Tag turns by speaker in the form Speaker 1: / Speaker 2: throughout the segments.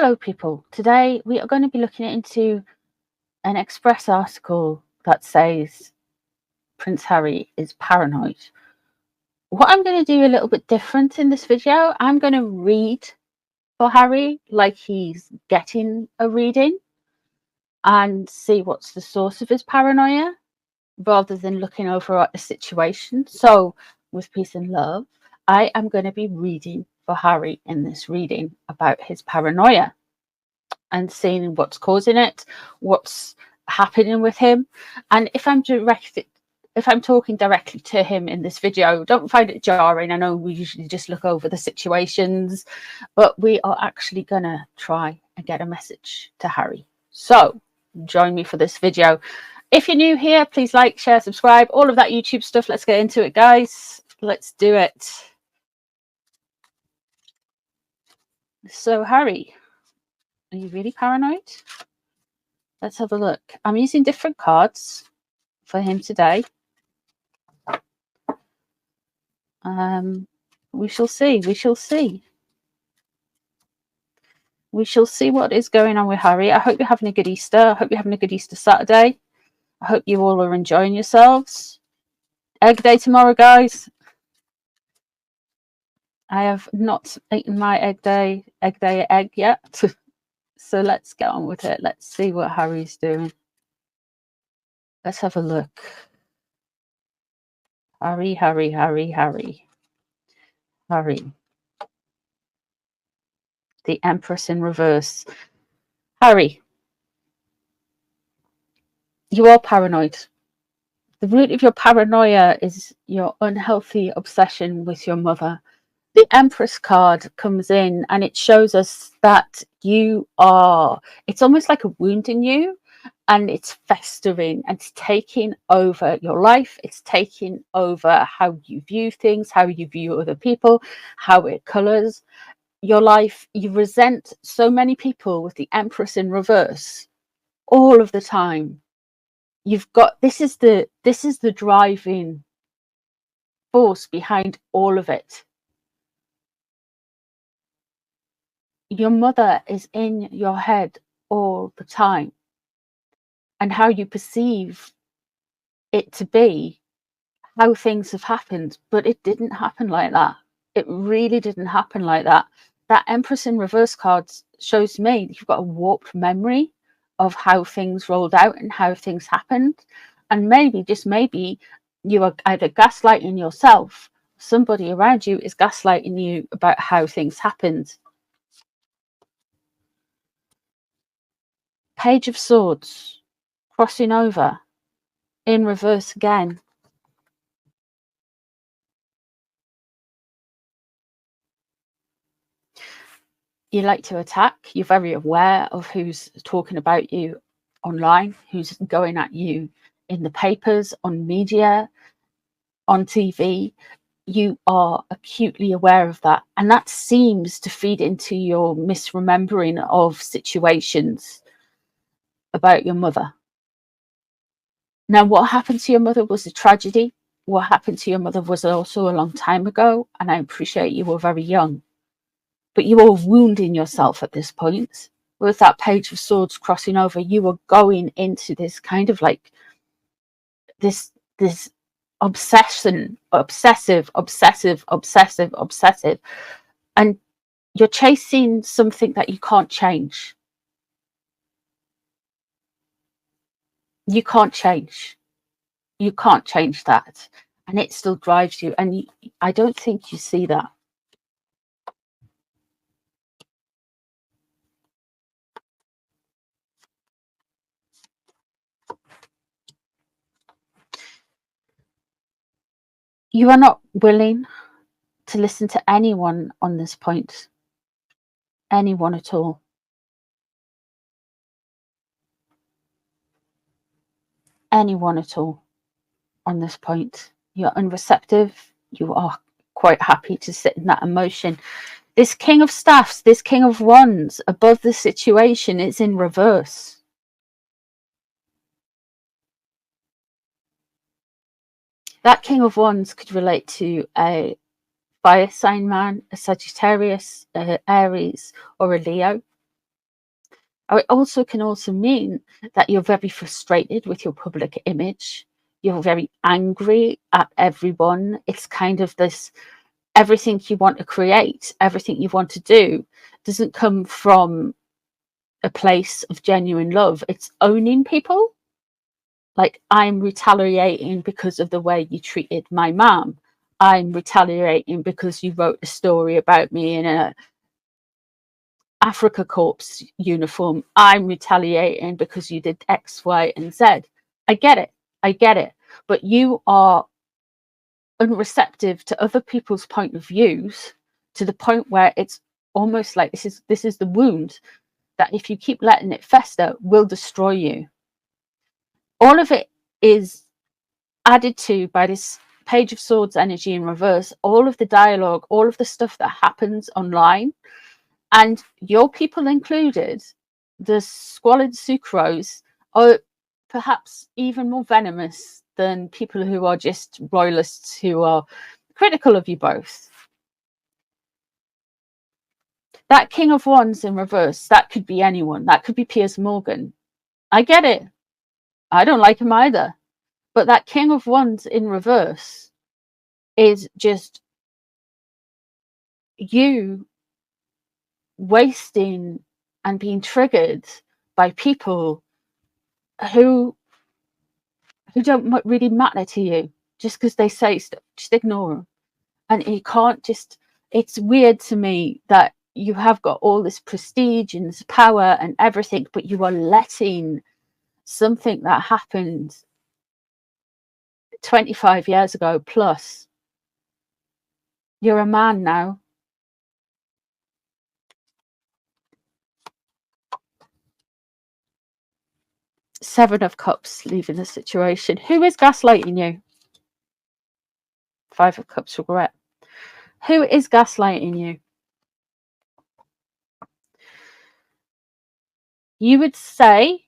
Speaker 1: Hello people, today we are going to be looking into an Express article that says Prince Harry is paranoid. What I'm going to do a little bit different in this video, I'm going to read for Harry like he's getting a reading and see what's the source of his paranoia rather than looking over at the situation. So with peace and love, I am going to be reading for Harry in this reading about his paranoia and seeing what's causing it, what's happening with him. And if I'm talking directly to him in this video, don't find it jarring. I know we usually just look over the situations, but we are actually gonna try and get a message to Harry. So join me for this video. If you're new here, please like, share, subscribe, all of that YouTube stuff. Let's get into it, guys. Let's do it. So Harry, are you really paranoid? Let's have a look. I'm using different cards for him today. We shall see. We shall see. We shall see what is going on with Harry. I hope you're having a good Easter. I hope you're having a good Easter Saturday. I hope you all are enjoying yourselves. Egg day tomorrow, guys. I have not eaten my egg day egg yet. So let's get on with it. Let's see what Harry's doing. Let's have a look. Harry, Harry, Harry, Harry. Harry. The Empress in reverse. Harry, you are paranoid. The root of your paranoia is your unhealthy obsession with your mother. The Empress card comes in and it shows us that it's almost like a wound in you, and it's festering and it's taking over your life. It's taking over how you view things, how you view other people, how it colors your life. You resent so many people with the Empress in reverse all of the time. You've got this is the driving force behind all of it. Your mother is in your head all the time, and how you perceive it to be, how things have happened, but it didn't happen like that. It really didn't happen like that. That Empress in reverse card shows me that you've got a warped memory of how things rolled out and how things happened. And maybe, just maybe, you are either gaslighting yourself, somebody around you is gaslighting you about how things happened. Page of Swords, crossing over, in reverse again. You like to attack. You're very aware of who's talking about you online, who's going at you in the papers, on media, on TV. You are acutely aware of that. And that seems to feed into your misremembering of situations about your mother. Now, what happened to your mother was a tragedy. What happened to your mother was also a long time ago. And I appreciate you were very young. But you are wounding yourself at this point. With that Page of Swords crossing over, you are going into this kind of like this obsessive, and you're chasing something that you can't change. You can't change that, and it still drives you, and I don't think you see that. You are not willing to listen to anyone on this point. Anyone at all. Anyone at all on this point. You're unreceptive. You are quite happy to sit in that emotion. This King of Staffs, this King of Wands above the situation is in reverse. That King of Wands could relate to a fire sign man, a Sagittarius, Aries, or a Leo. Or it also can also mean that you're very frustrated with your public image. You're very angry at everyone. It's kind of this, everything you want to create, everything you want to do doesn't come from a place of genuine love. It's owning people. Like, I'm retaliating because of the way you treated my mom. I'm retaliating because you wrote a story about me in a Africa Corps uniform. I'm retaliating because you did X, Y, and Z. I get it. I get it. But you are unreceptive to other people's point of views, to the point where it's almost like this is the wound that, if you keep letting it fester, will destroy you. All of it is added to by this Page of Swords energy in reverse, all of the dialogue, all of the stuff that happens online, and your people included, the squalid sucrose, are perhaps even more venomous than people who are just royalists who are critical of you both. That King of Wands in reverse, that could be anyone. That could be Piers Morgan. I get it. I don't like him either. But that King of Wands in reverse is just you wasting and being triggered by people who don't really matter to you, just because they say stuff. Just ignore them. And you can't just, it's weird to me that you have got all this prestige and this power and everything, but you are letting something that happened 25 years ago plus. You're a man now. Seven of Cups leaving the situation. Who is gaslighting you? Five of Cups regret. Who is gaslighting you? You would say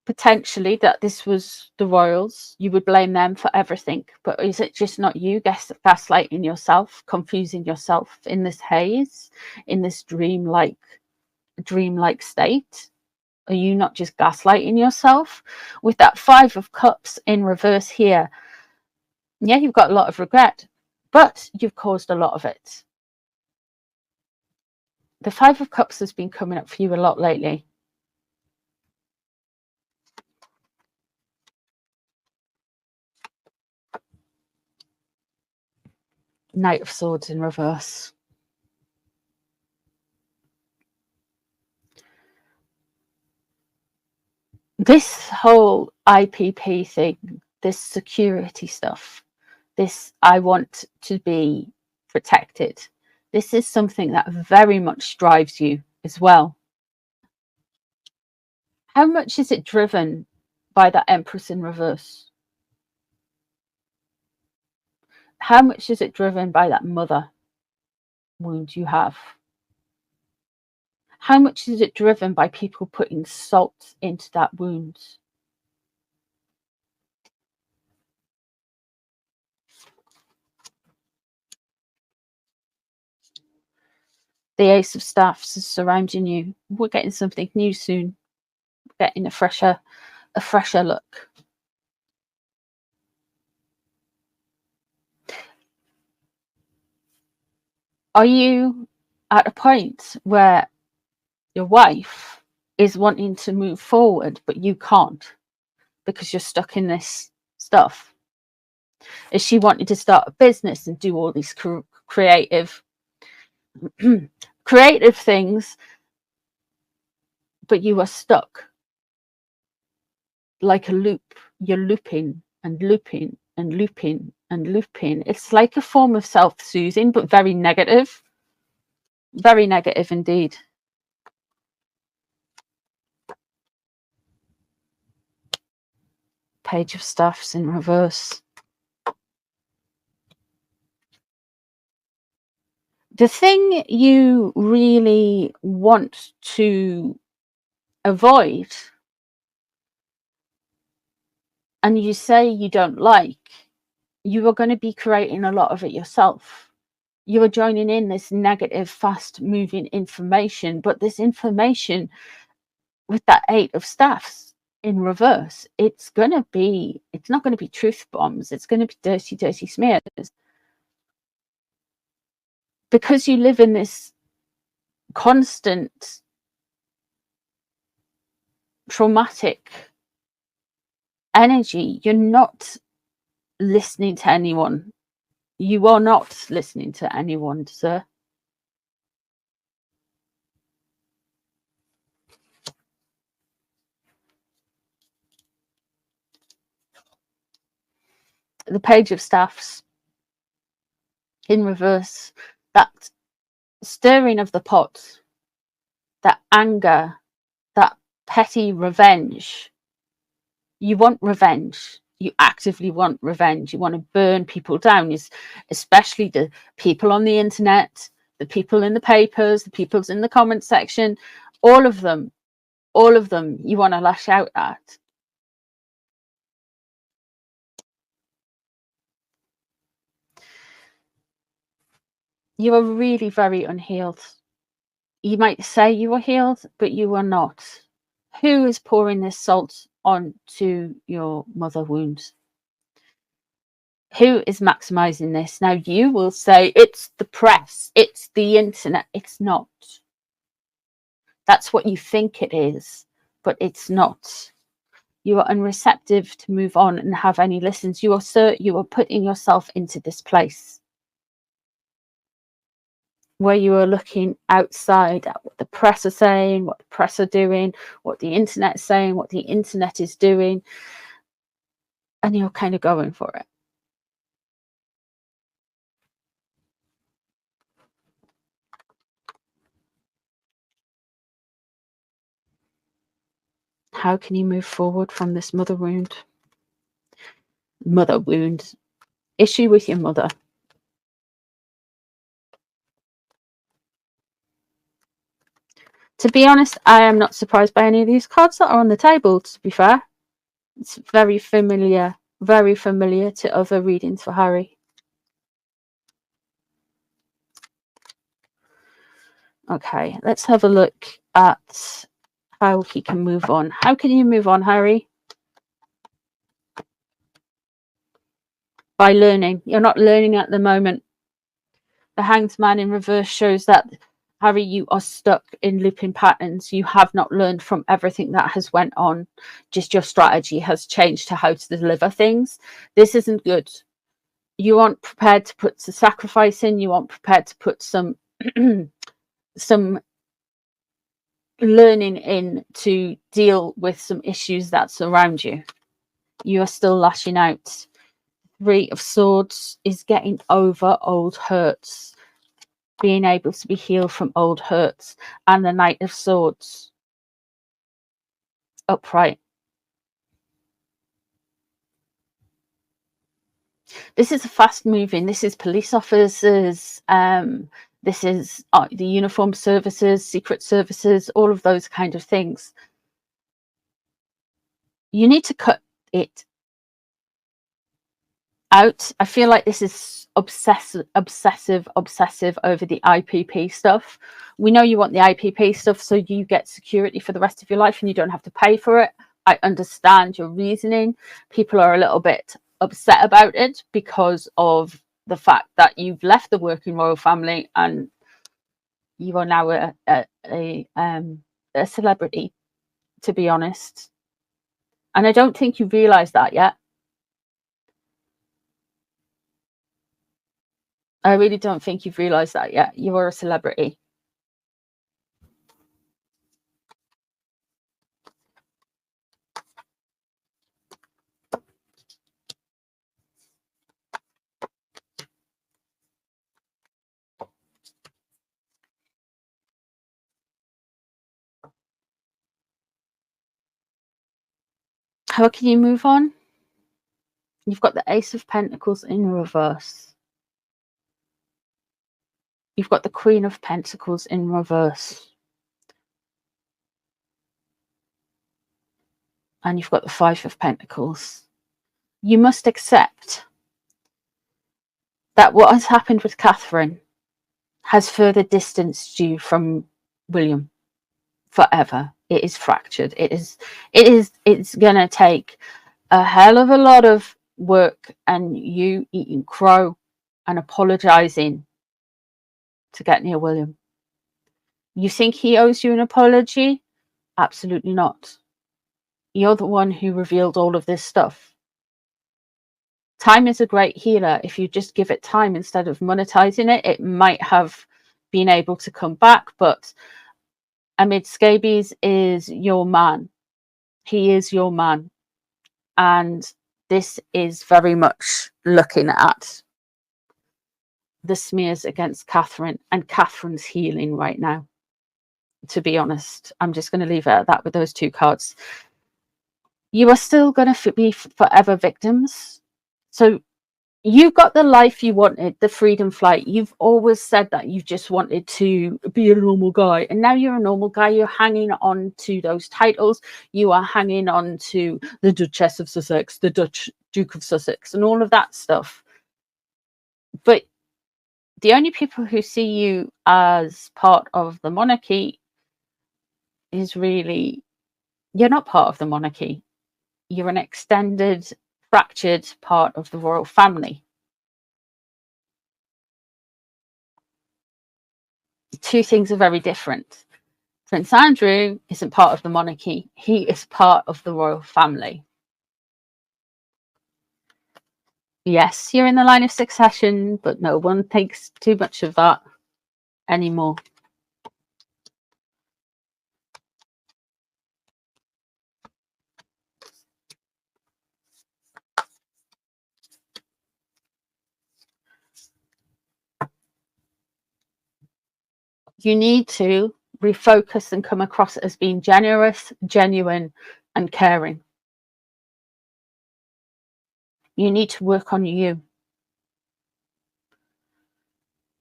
Speaker 1: potentially that this was the royals. You would blame them for everything, but is it just not you gaslighting yourself, confusing yourself in this haze, in this dreamlike state? Are you not just gaslighting yourself? With that Five of Cups in reverse here, yeah, you've got a lot of regret, but you've caused a lot of it. The Five of Cups has been coming up for you a lot lately. Knight of Swords in reverse. This whole IPP thing, this security stuff, this I want to be protected, this is something that very much drives you as well. How much is it driven by that Empress in reverse? How much is it driven by that mother wound you have? How much is it driven by people putting salt into that wound? The Ace of Staffs is surrounding you. We're getting something new soon. We're getting a fresher look. Are you at a point where your wife is wanting to move forward, but you can't because you're stuck in this stuff? Is she wanting to start a business and do all these creative things, but you are stuck like a loop? You're looping and looping and looping and looping. It's like a form of self-soothing, but very negative. Very negative indeed. Page of Staffs in reverse. The thing you really want to avoid, and you say you don't like, you are going to be creating a lot of it yourself. You are joining in this negative, fast moving information, but this information with that Eight of Staffs in reverse, it's not going to be truth bombs. It's going to be dirty, dirty smears. Because you live in this constant traumatic energy, you're not listening to anyone. You are not listening to anyone, sir. The Page of Staffs in reverse, that stirring of the pot, that anger, that petty revenge. You want revenge. You actively want revenge. You want to burn people down, especially the people on the internet, the people in the papers, the people in the comment section, all of them you want to lash out at. You are really very unhealed. You might say you are healed, but you are not. Who is pouring this salt onto your mother wound? Who is maximizing this? Now you will say it's the press, it's the internet. It's not. That's what you think it is, but it's not. You are unreceptive to move on and have any listens. You are putting yourself into this place where you are looking outside at what the press are saying, what the press are doing, what the internet is saying, what the internet is doing, and you're kind of going for it. How can you move forward from this mother wound? Mother wound. Issue with your mother. To be honest, I am not surprised by any of these cards that are on the table, to be fair. It's very familiar to other readings for Harry. Okay, let's have a look at how he can move on. How can you move on, Harry? By learning. You're not learning at the moment. The Hanged Man in reverse shows that, Harry, you are stuck in looping patterns. You have not learned from everything that has went on. Just your strategy has changed to how to deliver things. This isn't good. You aren't prepared to put the sacrifice in. You aren't prepared to put some some learning in to deal with some issues that surround you. You are still lashing out. Three of Swords is getting over old hurts, being able to be healed from old hurts. And the Knight of Swords upright. This is fast moving. This is police officers. This is the uniformed services, secret services, all of those kind of things. You need to cut it out. I feel like this is obsessive over the IPP stuff. We know you want the IPP stuff so you get security for the rest of your life and you don't have to pay for it. I understand your reasoning. People are a little bit upset about it because of the fact that you've left the working royal family and you are now a celebrity, to be honest. And I don't think you realise that yet. I really don't think you've realised that yet. You are a celebrity. How can you move on? You've got the Ace of Pentacles in reverse. You've got the Queen of Pentacles in reverse. And you've got the Five of Pentacles. You must accept that what has happened with Catherine has further distanced you from William. forever. It is fractured. It's gonna take a hell of a lot of work and you eating crow and apologizing to get near William. You think he owes you an apology? Absolutely not. You're the one who revealed all of this stuff. Time is a great healer. If you just give it time instead of monetizing it, it might have been able to come back. But Amid Scabies is your man. He is your man. And this is very much looking at the smears against Catherine and Catherine's healing right now. To be honest, I'm just going to leave it at that with those two cards. You are still going to be forever victims. So you got the life you wanted, the freedom flight. You've always said that you just wanted to be a normal guy. And now you're a normal guy. You're hanging on to those titles. You are hanging on to the Duchess of Sussex, the Duke of Sussex, and all of that stuff. But the only people who see you as part of the monarchy is really, you're not part of the monarchy. You're an extended, fractured part of the royal family. Two things are very different. Prince Andrew isn't part of the monarchy. He is part of the royal family. Yes, you're in the line of succession, but no one thinks too much of that anymore. You need to refocus and come across as being generous, genuine, and caring. You need to work on you.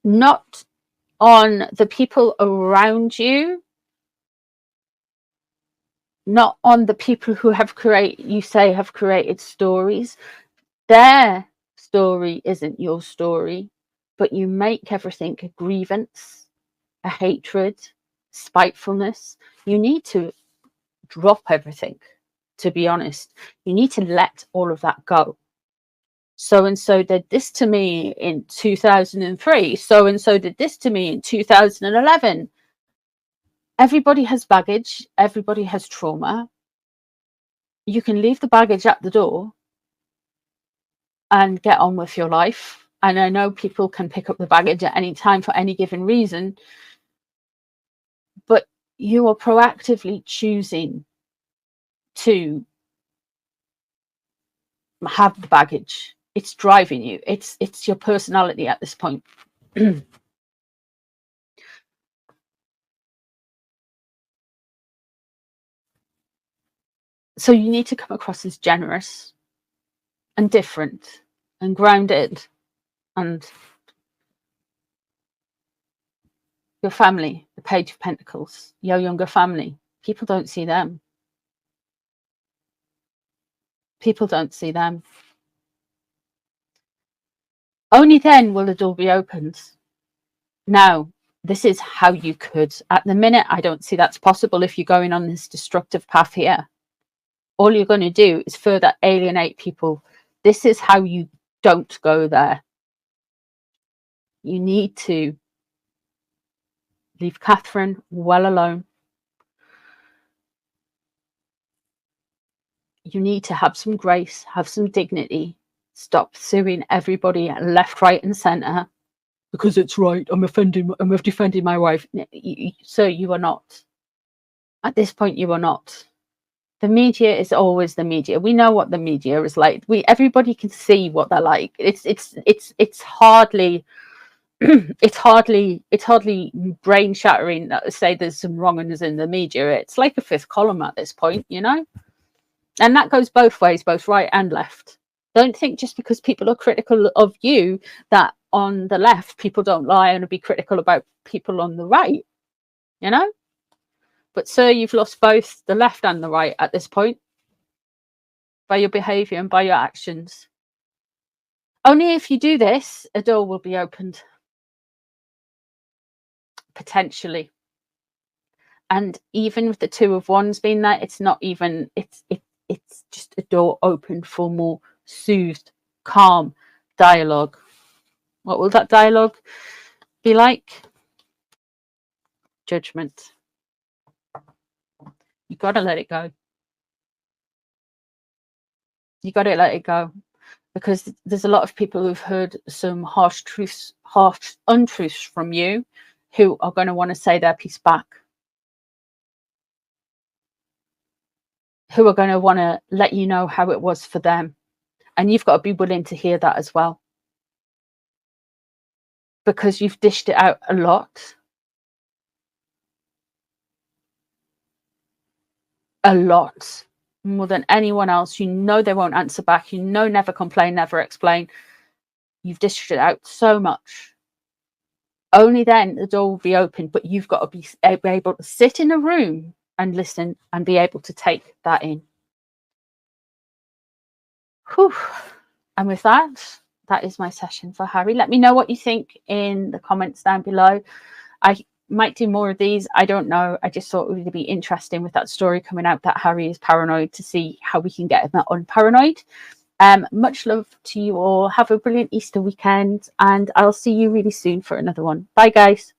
Speaker 1: Not on the people around you, not on the people who have created stories. Their story isn't your story, but you make everything a grievance, a hatred, spitefulness. You need to drop everything, to be honest. You need to let all of that go. So and so did this to me in 2003. So and so did this to me in 2011. Everybody has baggage. Everybody has trauma. You can leave the baggage at the door and get on with your life. And I know people can pick up the baggage at any time for any given reason, but you are proactively choosing to have the baggage. It's driving you. It's your personality at this point. So you need to come across as generous and different and grounded, and your family, the Page of Pentacles, your younger family, people don't see them. People don't see them. Only then will the door be opened. Now, this is how you could. At the minute, I don't see that's possible if you're going on this destructive path here. All you're going to do is further alienate people. This is how you don't go there. You need to leave Catherine well alone. You need to have some grace, have some dignity. Stop suing everybody left, right, and centre because it's right. I'm defending my wife. So you are not. At this point, you are not. The media is always the media. We know what the media is like. Everybody can see what they're like. It's hardly it's hardly brain shattering to say there's some wrongness in the media. It's like a fifth column at this point, you know. And that goes both ways, both right and left. Don't think just because people are critical of you that on the left people don't lie and be critical about people on the right, you know. But sir, you've lost both the left and the right at this point by your behaviour and by your actions. Only if you do this, a door will be opened. Potentially. And even with the Two of Wands being there, it's not even, it's just a door open for more soothed, calm dialogue. What will that dialogue be like? Judgment. You got to let it go. You got to let it go, because there's a lot of people who've heard some harsh untruths from you, who are going to want to say their piece back, who are going to want to let you know how it was for them. And you've got to be willing to hear that as well, because you've dished it out a lot. A lot. More than anyone else. You know they won't answer back. You know never complain, never explain. You've dished it out so much. Only then the door will be open, but you've got to be able to sit in a room and listen and be able to take that in. Whew. And with that, that is my session for Harry. Let me know what you think in the comments down below. I might do more of these. I don't know. I just thought it would be interesting with that story coming out that Harry is paranoid, to see how we can get him unparanoid. Much love to you all. Have a brilliant Easter weekend, and I'll see you really soon for another one. Bye, guys.